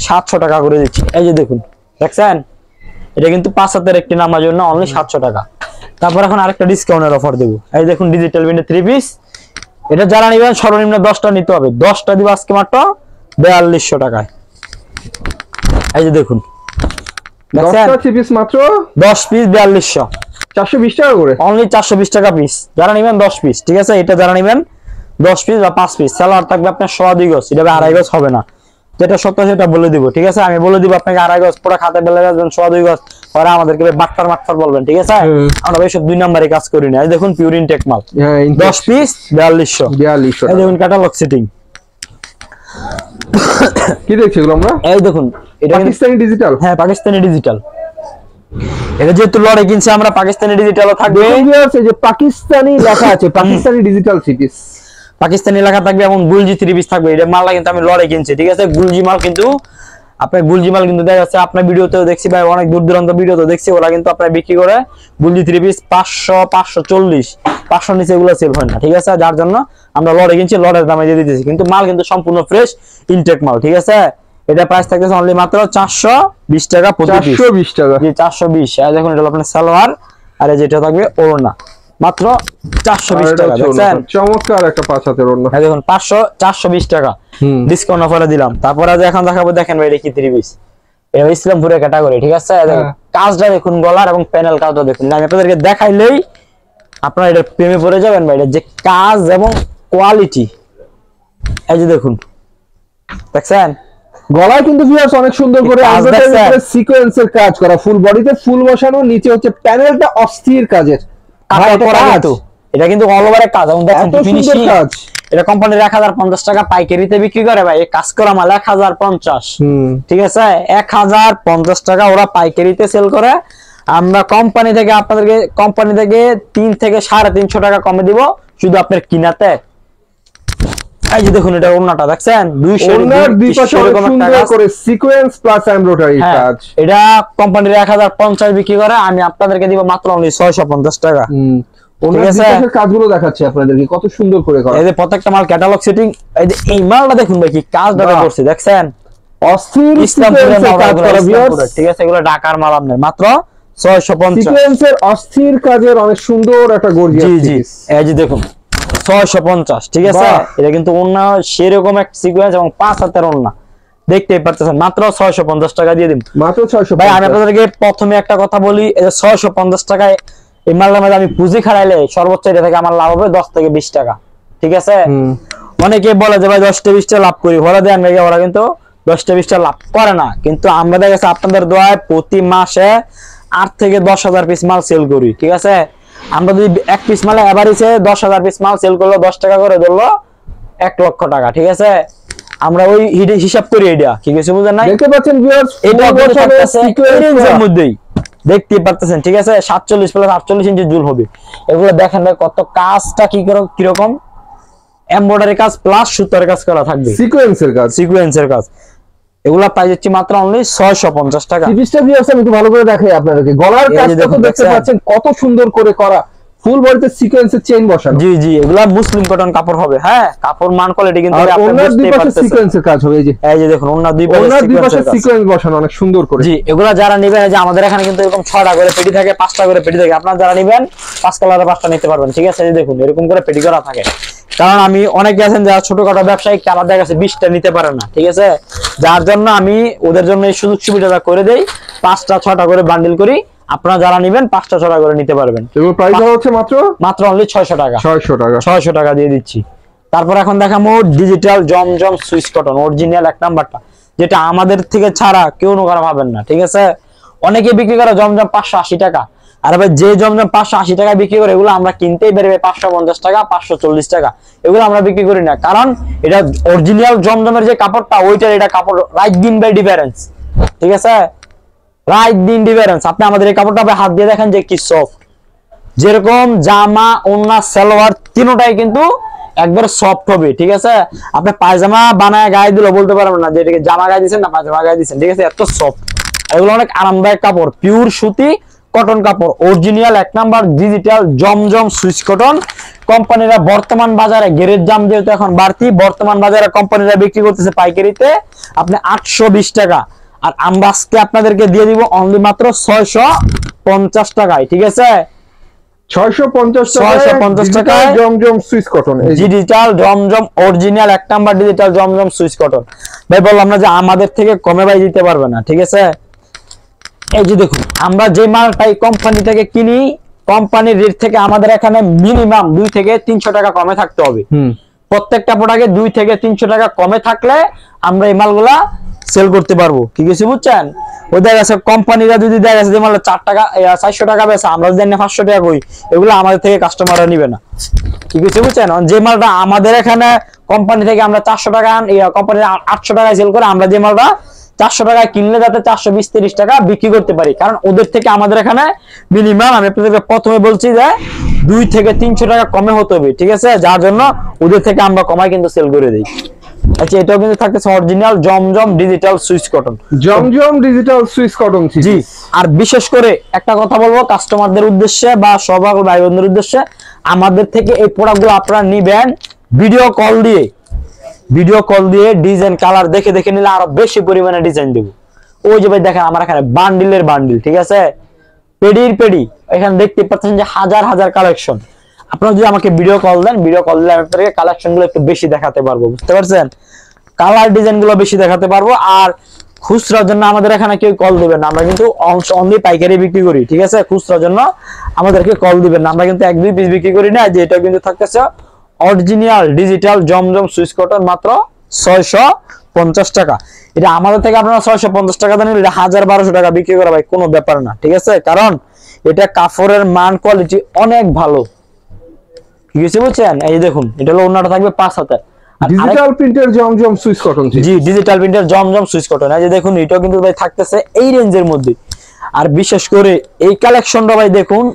700 টাকা করে দিচ্ছি। এই যে দেখুন, দেখছেন? এটা কিন্তু 5 হাতের একটি নামার জন্য অনলি 700 টাকা। তারপর এখন আরেকটা ডিসকাউন্টের অফার দেব। এই দেখুন ডিজিটাল প্রিন্টের থ্রি পিস, এটা যারা নেবেন সর্বনিম্ন 10টা নিতে হবে, 10টা দিব আজকে মাত্র 4200 টাকায়। এই যে দেখুন, 10টা থ্রি পিস মাত্র 10 পিস 4200, 420 টাকা করে, অনলি 420 টাকা পিস। যারা নেবেন 10 পিস, ঠিক আছে? এটা যারা নেবেন 10 পিস বা 5 পিস, সালোয়ার থাকবে আপনার 2.5 গজ, এটা 2.5 গজ হবে না, যেটা সত্য সেটা বলে দিব, ঠিক আছে? আমি বলে দিব আপনাকে 2.5 গজ, পুরো খাতে বেলে যাবেন 2.5 গজ, পরে আমাদেরকে বাট্টার মাট্টার বলবেন, ঠিক আছে? আমরা বেশ 2 নম্বরে কাজ করি না। এই দেখুন পিওর ইনটেক মাল, হ্যাঁ 10 পিস 4200, 4200 এই দেখুন ক্যাটালগ সেটিং। কি দেখছি এগুলো আমরা? এই দেখুন এটা কিন্তু পাকিস্তানি ডিজিটাল, হ্যাঁ পাকিস্তানি ডিজিটাল, এটা যেহেতু লড়ে কিনছে আমরা, পাকিস্তানি ডিজিটালও থাকবে। এই যে পাকিস্তানি লেখা আছে, Pakistani digital three piece, Pakistani লেখা থাকবে এবং গুলজি থ্রি পিস থাকবে। এটা মালটা কিন্তু আমি লড়ে কিনছি, ঠিক আছে? গুলজি মাল কিন্তু আপনার, গুলজি মাল কিন্তু দেখা যাচ্ছে আপনার ভিডিওতেও দেখছি ভাই, অনেক দূর দূরান্ত ভিডিওতে দেখছি, ওরা কিন্তু আপনার বিক্রি করে গুলজি থ্রি পিস 500, 540, 500 নিচে এগুলো সেল হয় না, ঠিক আছে? যার জন্য আমরা লড়ে কিনছি, লড়ের দামে দিয়ে দিতেছি, কিন্তু মাল কিন্তু সম্পূর্ণ ফ্রেশ ইনটেক মাল, ঠিক আছে? এটা প্রাইস থাকতেছে অনলি মাত্র 420 টাকা প্রতি পিস, 420 টাকা, জি 420। আর দেখুন এটা হলো আপনার সালোয়ার, আর এই যেটা থাকবে ওড়না, মাত্র 420 টাকা, দেখছেন? চমৎকার একটা 5 হাতের ওড়না, এই দেখুন 420 টাকা ডিসকাউন্ট অফারে দিলাম। তারপর আজ এখন দেখাবো, দেখেন ভাই এটা কি থ্রি পিস, এটা ইসলামপুরের ক্যাটাগরি, ঠিক আছে? দেখুন কাজটা দেখুন, গলার এবং প্যানেল কাজটা দেখুন, আমি আপনাদেরকে দেখাইলেই আপনারা এটা প্রেমে পড়ে যাবেন ভাই, এটা যে কাজ এবং কোয়ালিটি। এই যে দেখুন, দেখছেন? গলায় কিন্তু ভিউয়ার্স অনেক সুন্দর করে সিকোয়েন্সের কাজ করা, ফুল বডিতে ফুল বসানো, নিচে হচ্ছে প্যানেলটা অস্থির কাজের কাজ, এটা কিন্তু অল ওভারের কাজ, এবং দেখুন ফিনিশিং কাজ। এটা কোম্পানির 1050 টাকা পাইকারিতে বিক্রি করে ভাই, এই কাজ করা মাল 1050, ঠিক আছে? 1050 টাকা ওরা পাইকারিতে সেল করে, আমরা কোম্পানি থেকে আপনাদেরকে 3 থেকে 350 টাকা কমে দিব শুধু আপনার কিনাতে। এই যে দেখুন এটা ওড়নাটা দেখছেন, 200 ওড়নার দুই পাশে সুন্দর করে সিকোয়েন্স প্লাস এমব্রয়ডারি কাজ। এটা কোম্পানির 1050 বিক্রি করে, আমি আপনাদেরকে দিব মাত্র অনলি 650 টাকা। ওনার দুই কাজগুলো দেখাচ্ছি আপনাদেরকে, কত সুন্দর করে করা। এই যে প্রত্যেকটা মাল ক্যাটালগ সেটিং, এই যে এই মালটা দেখুন ভাই কি কাজটা করছে, দেখছেন? অস্থির সিকোয়েন্সের কাজ করা ভিউয়ার্স, ঠিক আছে? এগুলো ঢাকার মাল, আপনাদের মাত্র 650। সিকোয়েন্সের অস্থির কাজের অনেক সুন্দর একটা গর্জিয়াস পিস। এই যে দেখুন 650, ঠিক আছে? এটা কিন্তু অন্য সেরকম একটা সিকোয়েন্স এবং 5 হাতের ওড়না, দেখতেই পাচ্ছেন, মাত্র 650 টাকা দিয়ে দিন, মাত্র 650। ভাই আমি আপনাদেরকে প্রথমে একটা কথা বলি, এই যে 650 টাকায় এই মালটার মধ্যে আমি পুঁজি খাড়াইলে সর্বোচ্চ এটা থেকে আমার লাভ হবে 10 থেকে 20 টাকা, ঠিক আছে? অনেকে বলে যে ভাই 10টা 20টা লাভ করি, বলে দেন ভাই, ওরা কিন্তু 10টা 20টা লাভ করে না, কিন্তু আমরা দেখা গেছে আপনাদের দোয়ায় প্রতি মাসে 8 থেকে 10,000 পিস মাল সেল করি, ঠিক আছে? আমরা যদি এক পিস মালে এভারেজে 10,000 পিস মাল সেল করলো, 10 টাকা করে ধরলো 1 লক্ষ টাকা, ঠিক আছে? আমরা ওই হিসাব করি, এটা কি কিছু বুঝেন না? দেখতে পাচ্ছেন ভিউয়ার্স, এটা সিকোয়েন্সের মধ্যেই দেখতে পাচ্ছেন, ঠিক আছে? 47 প্লাস 48 ইঞ্চি জুল হবে। এগুলো দেখেন ভাই কত কাজটা কি রকম এমব্রয়ডারি কাজ প্লাস সুতার কাজ করা থাকবে, সিকোয়েন্সের কাজ। সিকোয়েন্সের কাজ। এগুলা প্রাইস হচ্ছে মাত্র অনলি 650 টাকা। থ্রি পিসটা ভিউয়ার্স আমি একটু ভালো করে দেখাই আপনাদেরকে, গলার কাজটা তো দেখতে পাচ্ছেন কত সুন্দর করে করা, ফুল বডিতে সিকোয়েন্সের চেইন বসানো। জি জি, এগুলা মুসলিম কটন কাপড় হবে। হ্যাঁ, কাপড় মান কোয়ালিটি কিন্তু আপনারা দুই পাশে সিকোয়েন্সের কাজ হবে। এই যে দেখুন ওন্না দুই পাশে সিকোয়েন্স বসানো অনেক সুন্দর করে। জি, এগুলা যারা নেবেন, এই যে আমাদের এখানে কিন্তু এরকম 6টা করে পেটি থাকে, 5টা করে পেটি থাকে। আপনারা যারা নেবেন 5 কালারে 5টা নিতে পারবেন, ঠিক আছে? এই যে দেখুন এরকম করে পেটি করা থাকে। কারণ আমি অনেকে আছেন যারা ছোটখাটো ব্যবসায়ী, আমার দেখা গেছে 20টা নিতে পারে না, ঠিক আছে? যার জন্য আমি ওদের জন্য এই সুযোগ সুবিধাটা করে দেই, 5টা 6টা করে বান্ডিল করি। আপনারা যারা নেবেন 5টা 6টা করে নিতে পারবেন। এগুলো প্রাইস হচ্ছে মাত্র অনলি 600 টাকা। 600 টাকা দিয়ে দিচ্ছি। তারপর এখন দেখাবো ডিজিটাল জমজম সুইস কটন অরিজিনাল 1 নাম্বারটা, যেটা আমাদের থেকে ছাড়া কেউ নোকারা পাবেন না, ঠিক আছে? অনেকে বিক্রি করে জমজম 580 টাকা। আর ভাই যে জমজম 580 টাকা বিক্রি করে, এগুলো আমরা কিনতেই পারি 550 টাকা 540 টাকা। এগুলো আমরা বিক্রি করি না, কারণ এটা অরিজিনাল জমজমের যে কাপড়টা, ওইটার এটা কাপড় রাইট দিন বাই ডিফারেন্স, ঠিক আছে? রাইট দিন ডিফারেন্স। আপনি আমাদের এই কাপড়টা হাত দিয়ে দেখেন যে কি সফট, যেরকম জামা ওন্না সালোয়ার তিনটাই কিন্তু একবার সফট হবে, ঠিক আছে? আপনি পায়জামা বানায় গায়ে দিলে বলতে পারবেন না যে এটাকে জামা গায়ে দিয়েছেন না পায়জামা গায়ে দিয়েছেন, ঠিক আছে? এত সফট। এগুলো অনেক আরামদায়ক কাপড়, পিওর সুতি কটন কাপড়, অরিজিনাল 1 নাম্বার ডিজিটাল জমজম সুইচ কটন। কোম্পানিরা বর্তমান বাজারে গ্যারেজ দাম যেহেতু এখন বাড়তি, বর্তমান বাজারে কোম্পানিরা বিক্রি করতেছে পাইকারিতে আপনি 820 টাকা। আর আমরা আজকে আপনাদেরকে দিয়ে দিব অনলি মাত্র 650 টাকায়, ঠিক আছে? 650 টাকায় জমজম সুইস কটন, ডিজিটাল জমজম অরিজিনাল 1 নাম্বার ডিজিটাল জমজম সুইস কটন। ভাই বললাম না যে আমাদের থেকে কমে ভাই দিতে পারবে না, ঠিক আছে? এই যে দেখুন আমরা যে মালটাই কোম্পানি থেকে কিনি, কোম্পানির রেট থেকে আমাদের এখানে মিনিমাম 2 থেকে 300 টাকা কমে থাকতে হবে। প্রত্যেকটা প্রোডাক্টে 2 থেকে 300 টাকা কমে থাকলে আমরা এই মালগুলা সেল করতে পারবো, ঠিক আছে? বুঝছেন? ওই দেখা গেছে কোম্পানিরা যদি দেখা গেছে যে মাল 400 টাকা বেচে, আমরা যদি 500 টাকা করি, এগুলো আমাদের থেকে কাস্টমাররা নিবে না, ঠিক আছে? বুঝছেন? যে মালটা আমাদের এখানে কোম্পানি থেকে আমরা 400 টাকা কোম্পানি 800 টাকায় সেল করে, আমরা যে মালটা 400 টাকায় কিনলে যাতে 420-30 টাকা বিক্রি করতে পারি, কারণ ওদের থেকে আমাদের এখানে মিনিমাম, আমি আপনাদেরকে প্রথমে বলছি যে 2 থেকে 300 টাকা কমে হতে হবে, ঠিক আছে? যার জন্য ওদের থেকে আমরা কমাই কিন্তু সেল করে দিই। আচ্ছা, এটাও কিন্তু থাকতেছে অরিজিনাল জমজম ডিজিটাল সুইচ কটন, জমজম ডিজিটাল সুইচ কটন। জি, আর বিশেষ করে একটা কথা বলবো কাস্টমারদের উদ্দেশ্যে বা সবার ভাই বোনদের উদ্দেশ্যে, আমাদের থেকে এই প্রোডাক্টগুলো আপনারা নিবেন ভিডিও কল দিয়ে ডিজাইন কালার দেখে দেখে নিলে আরো বেশি পরিমাণে ডিজাইন দেব। ওই যে ভাই দেখেন আমার এখানে বান্ডিলের বান্ডিল, ঠিক আছে? পেডির পেডি, এখানে দেখতে পাচ্ছেন যে হাজার হাজার কালেকশন। আপনারা যদি আমাকে ভিডিও কল দেন, ভিডিও কল দিলে আমি আপনাদেরকে কালেকশন গুলো একটু বেশি দেখাতে পারবো, বুঝতে পারছেন? কালার ডিজাইন গুলো বেশি দেখাতে পারবো। আর খুচরার জন্য আমাদের এখানে কেউ কল দিবেন না, আমরা কিন্তু অনলি পাইকারি বিক্রি করি, ঠিক আছে? খুচরার জন্য আমাদেরকে কল দিবেন না, আমরা কিন্তু 1-2 পিস বিক্রি করি না। যে এটা কিন্তু থাকতেছে অরিজিনাল ডিজিটাল জমজম সুইচ কটন, মাত্র 650 টাকা। এটা আমাদের থেকে আপনারা 650 টাকা দেন, এটা 1000-1200 টাকা বিক্রি করা ভাই কোনো ব্যাপার না, ঠিক আছে? কারণ এটা কাপড়ের মান কোয়ালিটি অনেক ভালো, ঠিক আছে? বুঝছেন? এই দেখুন এটা হলো ওন্নাটা থাকবে 5 হাতের, ডিজিটাল প্রিন্টের জমজম সুইচ কটন। জি, ডিজিটাল প্রিন্টের জমজম সুইচ কটন। এই যে দেখুন এটাও কিন্তু ভাই থাকতেছে এই রেঞ্জের মধ্যে। আর বিশেষ করে এই কালেকশনটা ভাই দেখুন,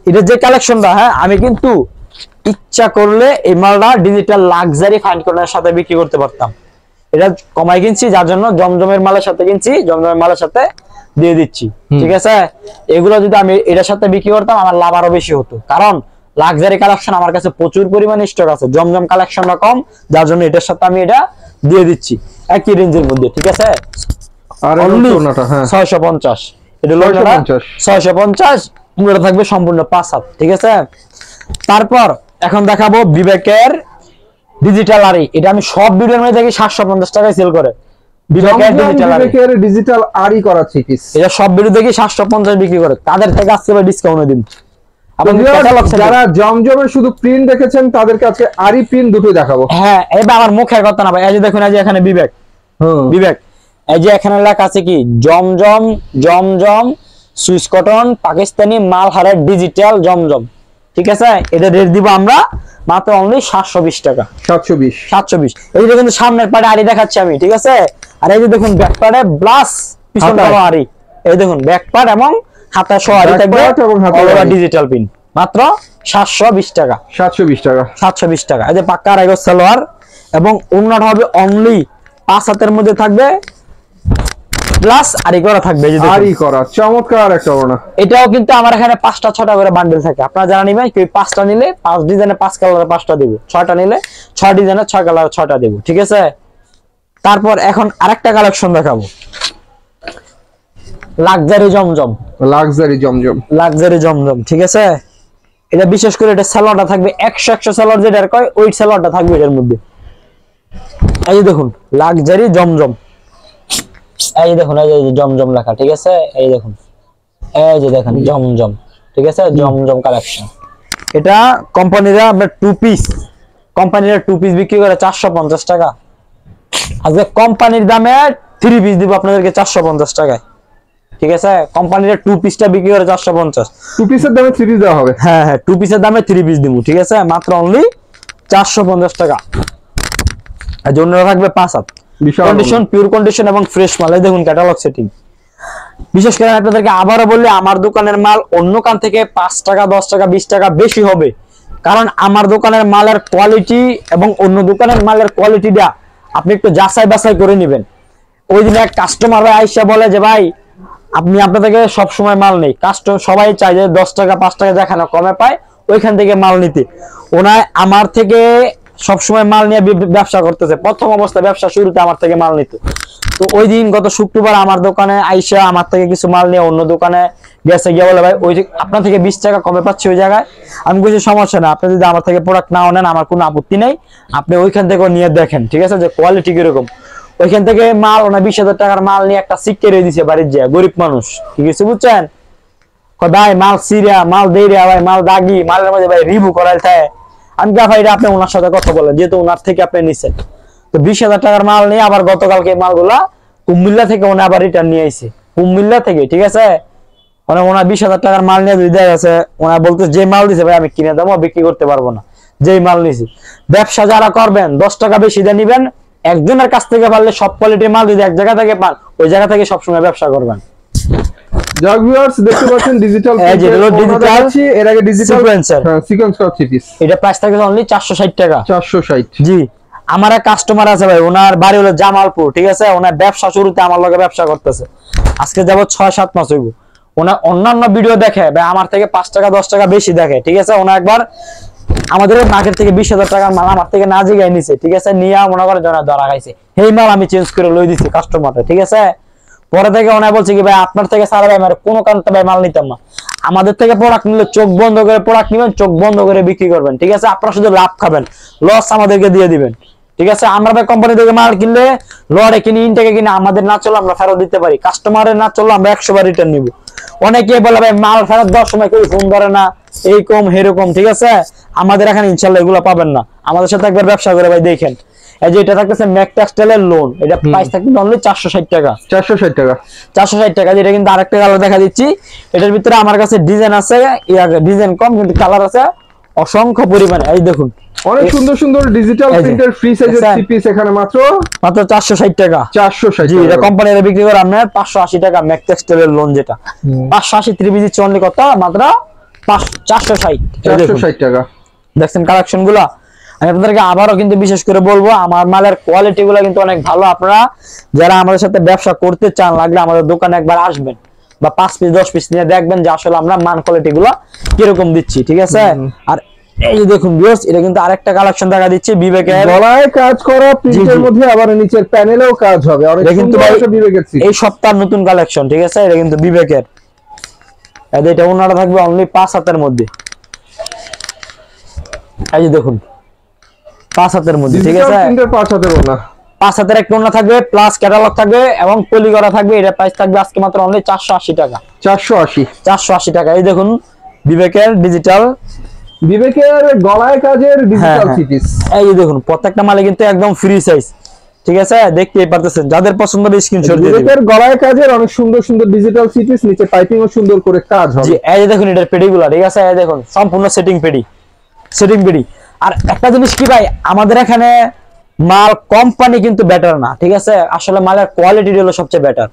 এটা যে কালেকশনটা, হ্যাঁ আমি কিন্তু ইচ্ছা করলে এই মালটা ডিজিটাল লাক্সারি ফাইন কটনের সাথে বিক্রি করতে পারতাম। এটা কমাই কিনছি, যার জন্য জমজমের মালের সাথে কিনছি, জমজমের মালের সাথে দিয়ে দিচ্ছি, ঠিক আছে? এগুলো যদি আমি এটার সাথে বিক্রি করতাম আমার লাভ আরো বেশি হতো, কারণ লাক্সারি কালেকশন আমার কাছে প্রচুর পরিমাণে স্টক আছে, জমজম কালেকশনটা কম, যার জন্য এটার সাথে আমি এটা দিয়ে দিচ্ছি একই রেঞ্জের মধ্যে, ঠিক আছে? আর 650, এটা হলো 650, পুরোটা থাকবে সম্পূর্ণ 5 হাত, ঠিক আছে? তারপর এখন দেখাবো বিবেকের ডিজিটাল আরি। এটা আমি সব ভিডিওর মধ্যে দেখি 750 টাকায় সেল করে। বিবেকের ডিজিটাল আরি করা থ্রি পিস, এটা সব ভিডিও দেখি 750 বিক্রি করে, তাদের থেকে আজকে ডিসকাউন্টে দিন। যারা জমজমের শুধু প্রিন্ট দেখেছেন তাদেরকে আজকে আরি প্রিন্ট দুটোই দেখাবো। হ্যাঁ, এবার আমার মুখের কথা না ভাই, এই যে দেখুন এই যে এখানে বিবেক, এই যে এখানে লেখা আছে কি জমজম সুইচ কটন পাকিস্তানি মালহারের ডিজিটাল জমজম, ঠিক আছে? এটা রেট দিব আমরা মাত্র অনলি 720 টাকা। 720। এই যে কিন্তু সামনের পাটে আরি দেখাচ্ছি আমি, ঠিক আছে? আর এই যে দেখুন ব্যাক পাটে ব্লাস পিছনে আরি, এই দেখুন ব্যাক পাট এবং হাতা সহ আরি থাকবে, অল ডিজিটাল পিন, মাত্র 720 টাকা। 720 টাকা। এই যে পাক্কা আড়াই গজ সালোয়ার এবং ওন্নাটা হবে অনলি 5 হাতের মধ্যে থাকবে, প্লাস আরি করা থাকবে। এই যে দেখুন, আরি করা চমৎকার একটা ওড়না। এটাও কিন্তু আমার এখানে 5টা 6টা করে বান্ডেল থাকে। আপনারা জানা নিবেন, কেউ 5টা নিলে 5 ডিজাইনে 5 কালারে 5টা দেব, 6টা নিলে 6 ডিজাইনে 6 কালারে 6টা দেব, ঠিক আছে। তারপর এখন আরেকটা কালেকশন দেখাবো, লাক্সারি জমজম। লাক্সারি জমজম, লাক্সারি জমজম, ঠিক আছে। এটা বিশেষ করে এটা সালোয়ারটা থাকবে 100 সালোয়ার যেটা কয় ওই সালোয়ারটা থাকবে এর মধ্যে। এই যে দেখুন লাক্সারি জমজম, এই যে দেখুন, এই যে জমজম লেখা, ঠিক আছে। এই দেখুন, এই যে দেখেন জমজম, ঠিক আছে, জমজম কালেকশন। এটা কোম্পানিরা আমরা 2 পিস, কোম্পানিরা 2 পিস বিক্রি করে 450 টাকা। আজকে কোম্পানির দামে 3 পিস দিব আপনাদেরকে 450 টাকায়, ঠিক আছে। কোম্পানিরা 2 পিসটা বিক্রি করে 450, 2 পিসের দামে 3 পিস দেওয়া হবে। হ্যাঁ হ্যাঁ, 2 পিসের দামে 3 পিস দিব, ঠিক আছে, মাত্র অনলি 450 টাকা। আর জন্য থাকবে 5 হাত কন্ডিশন, পিওর কন্ডিশন এবং ফ্রেশ মাল। এই দেখুন ক্যাটালগ সেটিং। বিশেষ করে আপনাদেরকে আবারও বললে, আমার দোকানের মাল অন্য কান থেকে 5 টাকা 10 টাকা 20 টাকা বেশি হবে, কারণ আমার দোকানের মালের কোয়ালিটি এবং অন্য দোকানের মালের কোয়ালিটিটা আপনি একটু যাচাই বাছাই করে নেবেন। ওই দিন এক কাস্টমার ভাই আইসা বলে যে ভাই আপনি আপনার থেকে সবসময় মাল নেই, কাস্টমার সবাই চায় যে 10 টাকা 5 টাকা দেখানো কমে পায় ওইখান থেকে মাল নিতে। ওনায় আমার থেকে সবসময় মাল নিয়ে ব্যবসা করতেছে, প্রথম অবস্থায় ব্যবসা শুরুতে আমার থেকে মাল নিত। তো ওই দিন গত শুক্রবার আমার দোকানে আইসা আমার থেকে কিছু মাল নিয়ে অন্য দোকানে গেছে, গিয়ে বলে ভাই ওই আপনার থেকে 20 টাকা কমে পাচ্ছি ওই জায়গায়। আমি বলছি সমস্যা না, আপনি যদি আমার থেকে প্রোডাক্ট নাও নেন আমার কোনো আপত্তি নেই, আপনি ওইখান থেকে নিয়ে দেখেন, ঠিক আছে, যে কোয়ালিটি কিরকম। ওইখান থেকে মাল ওনা 20,000 টাকার মাল নিয়ে একটা সিক্কে রেখে দিছে বাড়ির যায়, গরিব মানুষ, ঠিক আছে, বুঝছেন। ভাই মাল সিরিয়া, মাল দেরিয়া, ভাই মাল দাগি, মালের মধ্যে ভাই রিভিউ করাই থাকে। আমি ভাই আপনি ওনার সাথে কথা বলেন, যেহেতু ওনার থেকে আপনি নিছেন। তো 20,000 টাকার মাল নিয়ে আবার গতকালকে মালগুলা কুমিল্লা থেকে ওনা আবার রিটার্ন নিয়ে আইছে, কুমিল্লা থেকে, ঠিক আছে। মানে ওনা 20,000 টাকার মাল নিয়ে যদি দেখা গেছে ওনা বলতে যে মাল দিছে ভাই আমি কিনে দেবো, বিক্রি করতে পারবো না, যেই মাল নিছি। ব্যবসা যারা করবেন 10 টাকা বেশি দিয়ে নিবেন, একজনের কাছ থেকে পারলে সব কোয়ালিটির মাল যদি এক জায়গা থেকে পান ওই জায়গা থেকে সবসময় ব্যবসা করবেন। যাক ভিউয়ার্স দেখতে পাচ্ছেন ডিজিটাল, ডিজিটাল এর আগে ডিজিটাল সিকোয়েন্সার, সিকোয়েন্স করা 3 পিস, এটা প্রাইস থাকে অনলি 460 টাকা। 460। জি, আমার এক কাস্টমার আছে ভাই, ওনার বাড়ি হলো জামালপুর, ঠিক আছে। ওনার ব্যবসা শুরুতে আমার লগে ব্যবসা করতেছে, আজকে যাব 6-7 মাস হইব। ওনার অন্যান্য ভিডিও দেখে ভাই আমার থেকে 5 টাকা 10 টাকা বেশি দেখে, ঠিক আছে। ওনা একবার আমাদের মার্কেট থেকে 20,000 টাকার মাল আমার থেকে না জিগায় নিছে, ঠিক আছে, নিয়ে মনে করে জনা ধরা খাইছে। এই মাল আমি চেঞ্জ করে লই দিছি কাস্টমারকে, ঠিক আছে। পরে থেকে ওনা বলছে কি ভাই আপনার থেকে সারা ভাই আমার কোনো কারণে ভাই মাল নিতাম না। আমাদের থেকে প্রোডাক্ট নিলে চোখ বন্ধ করে প্রোডাক্ট নিবেন, চোখ বন্ধ করে বিক্রি করবেন, ঠিক আছে। আপনারা শুধু লাভ খাবেন, লস আমাদেরকে দিয়ে দিবেন, ঠিক আছে। আমরা ভাই কোম্পানি থেকে মাল কিনলে লড়ে কিনি, ইনটেকে কিনে আমাদের না চলে আমরা ফেরত দিতে পারি, কাস্টমারের না চললে আমরা 100 বার রিটার্ন নিব। অনেকে বলে ভাই মাল ফেরত দেওয়ার সময় কেউ ফোন ধরে না, এই কম হেরকম, ঠিক আছে। আমাদের এখানে ইনশাল্লাহ এগুলো পাবেন না, আমাদের সাথে একবার ব্যবসা করে ভাই দেখেন। এই যে এটা থাকতেছে ম্যাক টেক্সটাইলের লোন, এটা প্রাইস থাকবে অনলি 460 টাকা। 460 টাকা, 460 টাকা। যেটা কিন্তু আরেকটা কালার দেখা দিচ্ছি, এটার ভিতরে আমার কাছে ডিজাইন আছে, ডিজাইন কম কিন্তু কালার আছে অসংখ্য পরিমাণে। এই দেখুন অনেক সুন্দর সুন্দর ডিজিটাল প্রিন্টের ফ্রি সাইজের 3 পিস এখানে মাত্র 460 টাকা। 460। জি, এটা কোম্পানিরা বিক্রি করে আপনার 580 টাকা ম্যাক টেক্সটাইলের লোন, যেটা 580 3 পিস অনলি কত মাত্র 460 টাকা। দেখছেন কালেকশন গুলা। আমি আপনাদেরকে আবারও কিন্তু বিশেষ করে বলবো আমার মালের কোয়ালিটি গুলা কিন্তু অনেক ভালো। আপনারা যারা আমাদের সাথে ব্যবসা করতে চান লাগলে আমাদের দোকানে একবার আসবেন বা 5 পিস 10 পিস নিয়ে দেখবেন যে আসলে আমরা মান কোয়ালিটি গুলা কিরকম দিচ্ছি, ঠিক আছে। আর এই যে দেখুন ভিউয়ার্স, এটা কিন্তু আরেকটা কালেকশন দেখা দিচ্ছি বিবেকের, গলায় কাজ করা প্রিন্টের মধ্যে আবার নিচের প্যানেলেও কাজ হবে, অনেক সুন্দর একটা বিবেকের সিট। এই সপ্তাহের নতুন কালেকশন, ঠিক আছে। এটা কিন্তু বিবেকের, এটা ওনারা থাকবে অনলি 5 হাতের মধ্যে। এই যে দেখুন 5 হাতের মধ্যে, ঠিক আছে। 5 হাতের ওনা, 5 হাতের একটা ওনা থাকবে, প্লাস ক্যাটালগ থাকবে এবং পলি করা থাকবে। এটা প্রাইস থাকবে আজকে মাত্র অনলি 480 টাকা। 480 টাকা। এই দেখুন বিবেকের ডিজিটাল, বিবেকের গলায় কাজের ডিজিটাল সিটিস। এই যে দেখুন প্রত্যেকটা মালে কিন্তু একদম ফ্রি সাইজ, ঠিক আছে, দেখতেই পারতেছেন। যাদের পছন্দ হবে স্ক্রিনশট দিয়ে দিবেন। বিবেকের গলায় কাজের অনেক সুন্দর সুন্দর ডিজিটাল সিটিস, নিচে পাইপিংও সুন্দর করে কাজ হবে। জি, এই যে দেখুন এটার পেডিগুলো, ঠিক আছে। এই দেখুন সম্পূর্ণ সেটিং পেডি। আর একটা জিনিস কি ভাই, আমাদের এখানে মাল কোম্পানি কিন্তু বেটার না, ঠিক আছে। আসলে মালের কোয়ালিটি হলো সবচেয়ে বেটার,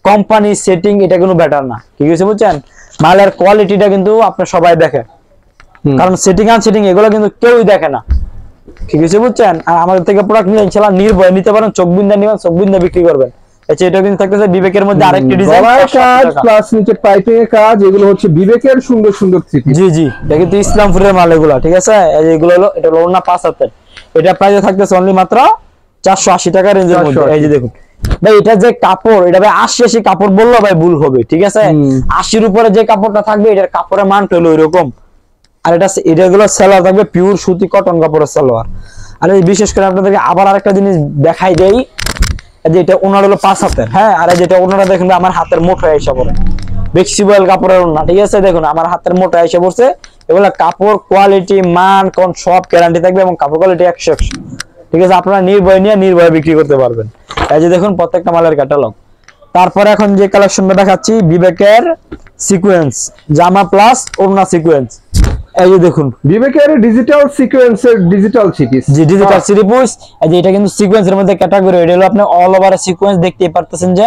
কোম্পানি সেটিং এটা কোনো বেটার না, ঠিক আছে, বুঝছেন। মালের কোয়ালিটিটা কিন্তু আপনি সবাই দেখে, কারণ সেটিং এগুলো কিন্তু কেউই দেখে না। ঠিক আছে বুঝছেন। আর আমাদের থেকে প্রোডাক্ট নিলে ইনশাআল্লাহ নির্ভয় নিতে পারেন, চোখ বিন্দা নিবেন, চোখ বিন্দা বিক্রি করবেন। আচ্ছা এটা কিন্তু থাকতেছে বিবেকের মধ্যে আরেকটি ডিজাইন কাজ প্লাস নিচে পাইপিং এর কাজ, এগুলো হচ্ছে বিবেকের সুন্দর সুন্দর থ্রি পিস। জি জি, এটা কিন্তু ইসলামপুরের মাল এগুলো, ঠিক আছে। এই যেগুলো হলো এটা হলো ওড়না 5 হাতের, এটা প্রাইস থাকতেছে অনলি মাত্র 480 টাকা রেঞ্জের মধ্যে। এই যে দেখুন ভাই, এটা যে কাপড়, এটা ভাই 80 কাপড় বললো ভাই ভুল হবে, ঠিক আছে। 80-র উপরে যে কাপড়টা থাকবে এটার কাপড়ের মান হলো এরকম। আর এটা গুলো সালোয়ার থাকবে পিওর সুতি কটন কাপড়ের সালোয়ার। আর এই বিশেষ করে আপনাদেরকে আবার আরেকটা জিনিস দেখাই দেই, যে এটা ওনার হলো 5 হাতের, হ্যাঁ। আর যেটা ওনারা দেখুন আমার হাতের মোটা এসে পড়ে, ফ্লেক্সিবল কাপড়ের ওনা, ঠিক আছে। দেখুন আমার হাতের মোটা এসে পড়ছে, এগুলা কাপড় কোয়ালিটি মান কোন সব গ্যারান্টি থাকবে এবং কাপড় কোয়ালিটি 100, ঠিক আছে। আপনারা নির্ভয় নিয়ে নির্ভয় বিক্রি করতে পারবেন। এই যে দেখুন প্রত্যেকটা মালের ক্যাটালগ। তারপরে এখন যে কালেকশনটা দেখাচ্ছি বিবেকের সিকোয়েন্স জামা প্লাস ওড়না সিকোয়েন্স। এই যে দেখুন বিবেকের ডিজিটাল সিকোয়েন্সের ডিজিটাল থ্রি পিস, জি ডিজিটাল থ্রি পিস। এই যে এটা কিন্তু সিকোয়েন্সের মধ্যে ক্যাটাগরি, এটা হলো আপনি অল ওভার সিকোয়েন্স দেখতেই পারতেছেন যে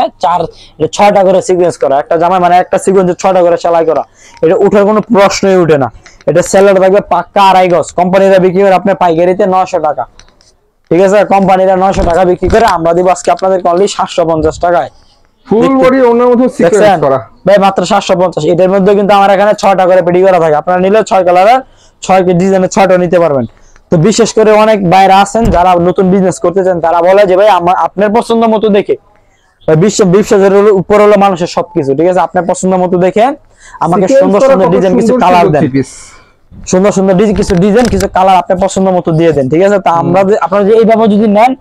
6টা করে সিকোয়েন্স করা, একটা জামা মানে একটা সিকোয়েন্সে 6টা করে সেলাই করা। এটা উঠার কোনো প্রশ্নই উঠে না। এটা সেলার থাকবে পাক্কা 2.5 গজ, কোম্পানিরা বিক্রি করে আপনার পাইকারিতে 900 টাকা, ঠিক আছে। কোম্পানিরা 900 টাকা বিক্রি করে, আমরা দিব আজকে আপনাদের অনলি 750 টাকায়। ফুল বডি ওনার মধ্যে সিকোয়েন্স করা ভাই মাত্র 750। এটার মধ্যে কিন্তু আমার এখানে 6টা করে পেডি করা থাকে, আপনারা নিলে 6 কালারের 6 ডিজাইনের 6টা নিতে পারবেন। তো বিশেষ করে অনেক বাইরে আছেন যারা নতুন বিজনেস করতে চান, তারা বলে যে ভাই আপনার পছন্দ মতো দেখে, ব্যবসার উপর হলো মানুষের সবকিছু, ঠিক আছে। আপনার পছন্দ মতো দেখে আমাকে সুন্দর সুন্দর ডিজাইন কিছু কালার দেন, সুন্দর সুন্দর কিছু ডিজাইন কিছু কালার আপনার পছন্দ মতো দিয়ে দেন, ঠিক আছে। তা আমরা আপনারা যে এইভাবে যদি নেন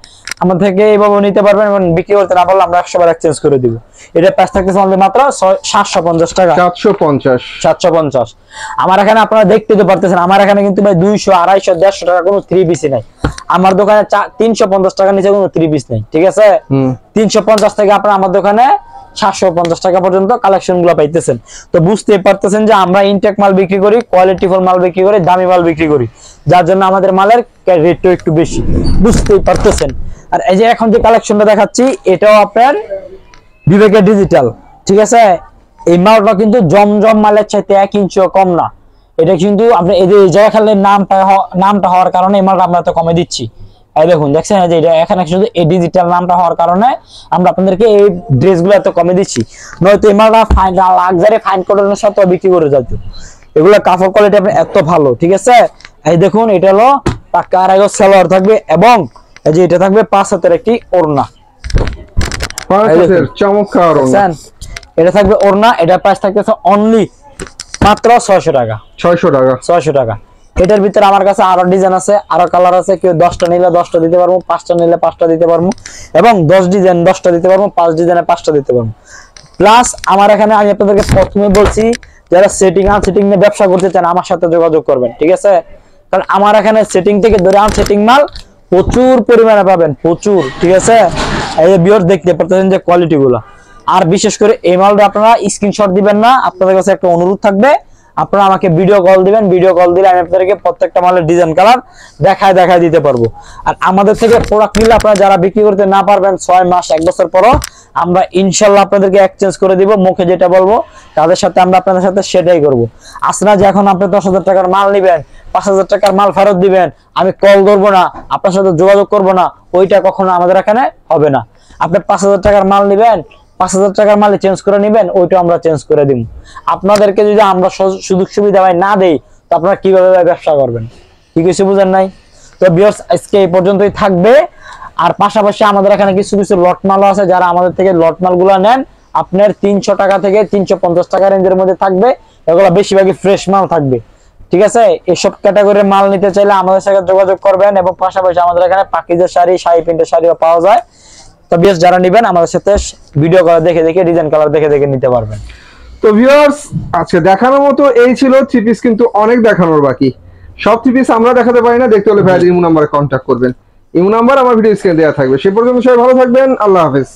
আমাদের থেকে এইভাবে নিতে পারবেন এবং বিক্রি করতে না পারলে আমরা 100 বার এক্সচেঞ্জ করে দিব। এটা প্রাইস থাকতেছে অনলি মাত্র 750 টাকা, 750। আমার এখানে আপনারা দেখতে তো পারতেছেন, আমার এখানে কিন্তু ভাই 200, 250, 150 টাকা কোনো থ্রি পিসই নাই। আমার দোকানে 350 টাকার নিচে কোনো থ্রি পিস নাই, ঠিক আছে। 350 থেকে আপনারা আমার দোকানে 750 টাকা পর্যন্ত কালেকশন গুলো পাইতেছেন। তো বুঝতেই পারতেছেন যে আমরা ইনটেক মাল বিক্রি করি, কোয়ালিটিফুল মাল বিক্রি করি, দামি মাল বিক্রি করি, যার জন্য আমাদের মালের রেটটা একটু বেশি, বুঝতেই পারতেছেন। আর এই যে এখন যে কালেকশনটা দেখাচ্ছি এটাও আপনার বিবেকের ডিজিটাল, ঠিক আছে। এই মালটা কিন্তু জমজম মালের চাইতে 1 ইঞ্চিও কম না। এটা কিন্তু আপনি এই যে জায়গা খালে নামটা হওয়ার কারণে এই মালটা আমরা তো কমে দিচ্ছি। এই দেখুন দেখছেন যে এটা এখানে শুধু এই ডিজিটাল নামটা হওয়ার কারণে আমরা আপনাদেরকে এই ড্রেসগুলো এত কমে দিচ্ছি, নয়তো এই মালটা ফাইন লাক্সারি ফাইন কটনের সাথে বিক্রি করে যেত। এগুলো কাপড় কোয়ালিটি আপনার এত ভালো, ঠিক আছে। এই দেখুন এটা হলো পাক্কা 2.5 গজ সালোয়ার থাকবে এবং এই যে এটা থাকবে 5 হাতের একটি ওড়না, চমৎকার ওড়না। এটা থাকবে ওড়না, এটা প্রাইস থাকতেছে অনলি মাত্র 600 টাকা, 600 টাকা। এটার ভিতরে আমার কাছে আরো ডিজাইন আছে, আরো কালার আছে। কেউ 10টা নিলে 10টা দিতে পারবো, 5টা নিলে 5টা দিতে পারবো এবং 10 ডিজাইন 10টা দিতে পারবো, 5 ডিজাইনে 5টা দিতে পারবো। প্লাস আমার এখানে আমি আপনাদেরকে প্রথমে বলছি যারা সেটিং আনসেটিং নিয়ে ব্যবসা করতে চান আমার সাথে যোগাযোগ করবেন, ঠিক আছে। কারণ আমার এখানে সেটিং থেকে ধরে আনসেটিং মাল প্রচুর পরিমাণে পাবেন, প্রচুর, ঠিক আছে। এই যে ভিউয়ার্স দেখতে পাচ্ছেন যে কোয়ালিটি গুলো। আর বিশেষ করে এই মালটা আপনারা স্ক্রিনশট দিবেন না, আপনাদের কাছে একটা অনুরোধ থাকবে, আপনারা আমাকে ভিডিও কল দিবেন, ভিডিও কল দিলে আমি আপনাদেরকে প্রত্যেকটা মালের ডিজাইন কালার দেখায় দিতে পারবো। আর আমাদের থেকে প্রোডাক্ট নিলে আপনারা যারা বিক্রি করতে না পারবেন 6 মাস 1 বছর পরও আমরা ইনশাল্লাহ আপনাদেরকে এক্সচেঞ্জ করে দিব। মুখে যেটা বলবো তাদের সাথে আমরা আপনাদের সাথে সেটাই করব। আসলে যে এখন আপনি 10,000 টাকার মাল নিবেন, 5,000 টাকার মাল ফেরত দিবেন, আমি কল ধরবো না, আপনার সাথে যোগাযোগ করবো না, ওইটা কখনো আমাদের এখানে হবে না। আপনি 5,000 টাকার মাল নিবেন, 5,000 টাকার মাল চেঞ্জ করে নিবেন, ওইটা আমরা চেঞ্জ করে দিব। আপনাদেরকে যদি আমরা সুযোগ সুবিধা না দেই তো আপনারা কিভাবে ব্যবসা করবেন, কি কিছু বুঝেন নাই। তো ভিউয়ার্স আজকে এই পর্যন্তই থাকবে। আর পাশাপাশি আমাদের এখানে কিছু লট মালও আছে, যারা আমাদের থেকে লট মালগুলো নেন আপনার 300 টাকা থেকে 350 টাকা রেঞ্জের মধ্যে থাকবে। এগুলো বেশিরভাগই ফ্রেশ মাল থাকবে, ঠিক আছে। এসব ক্যাটাগরির মাল নিতে চাইলে আমাদের সাথে যোগাযোগ করবেন এবং পাশাপাশি আমাদের এখানে পাকিজা শাড়ি, শাড়ি প্রিন্টের শাড়িও পাওয়া যায়। তো বেশ যারা নেবেন আমাদের সাথে ভিডিও কল দেখে ডিজাইন কালার দেখে নিতে পারবেন। তো ভিউয়ার্স আজকে দেখানোর মতো এই ছিল থ্রি পিস, কিন্তু অনেক দেখানোর বাকি। সব থ্রি পিস আমরা দেখাতে পারি না, দেখতে হলে ভাইয়ের ইমো নাম্বারে কন্ট্যাক্ট করবেন। ইমো নাম্বার আমার ভিডিও স্ক্রিনে দেওয়া থাকবে। সে পর্যন্ত সবাই ভালো থাকবেন, আল্লাহ হাফেজ।